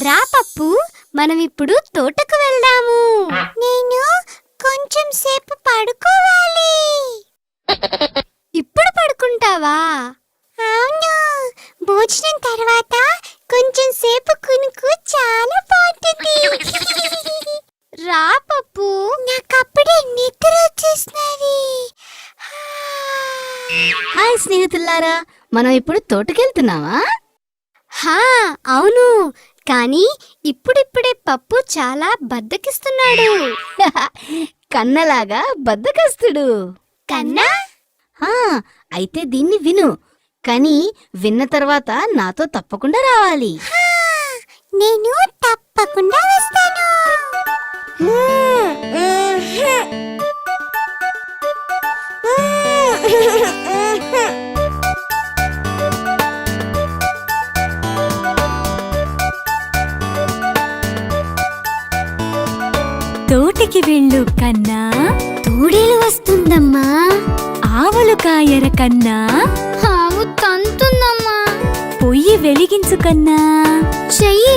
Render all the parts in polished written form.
రా పప్పు, మనం ఇప్పుడు తోటకు వెళ్దాము. నేను కొంచెం సేపు పడుకోవాలి. ఇప్పుడు పడుకుంటావా? అవును, భోజనం తర్వాత కొంచెం సేపు కునుకు చాలా బాగుంటుంది. రా పప్పు, నాకప్పుడే నిద్ర వచ్చేస్తున్నది. హాయ్ స్నేహితులారా, మనం ఇప్పుడు తోటకెళ్తున్నావా? హా అవును, కానీ ఇప్పుడిప్పుడే పప్పు చాలా బద్దకిస్తున్నాడు. కన్నలాగా బద్దకస్తుడు. కన్నా? అయితే దీన్ని విను, కానీ విన్న తర్వాత నాతో తప్పకుండా రావాలి. నేను తప్పకుండా వస్తాను. తోటికి వెళ్ళు కన్నా, తోడేలు వస్తుందమ్మా. ఆవులు కాయర కన్నా, ఆవు తంతుందమ్మా. పొయ్యి వెలిగించు కన్నా, చెయ్యి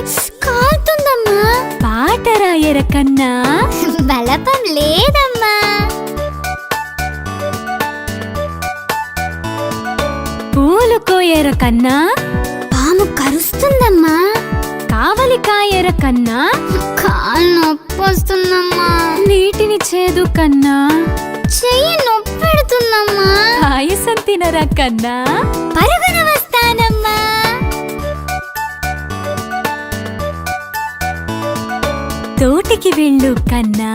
కాలుతుందమ్మా. పాట రాయర కన్నా, బలపం లేదమ్మా. పూలు కోయర కన్నా, పాము కరుస్తుందమ్మా. కావలి కాయర కన్నా, కాలు నొప్పి వస్తుందమ్మా. నీటిని చేదు కన్నా, చెయ్యి నొప్పి పెడుతుందమ్మా. పాయసం తినరా కన్నా, పరుగున వస్తానమ్మా. తోటికి వెళ్ళు కన్నా,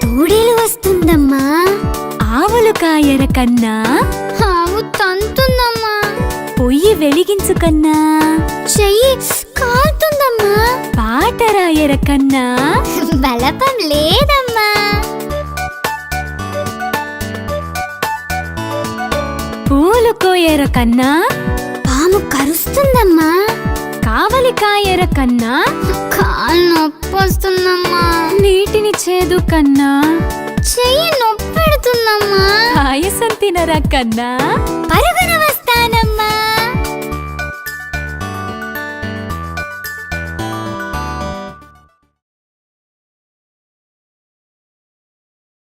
తోడేలు వస్తుందమ్మా. ఆవులు కాయర కన్నా, ఆవు తంతుందమ్మా. పొయ్యి వెలిగించు కన్నా, చెయ్యి కాలుతుందమ్మా. పాట రాయర కన్నా, బలపం లేదమ్మా. పూలు కోయర కన్నా, పాము కరుస్తుందమ్మా. కావలి కాయర కన్నా, కాలు నొప్పి వస్తుందమ్మా. నీటిని చేదు కన్నా, చెయ్యి నొప్పి పెడుతుందమ్మా. పాయసం తినరా కన్నా, పరుగున వస్తానమ్మా.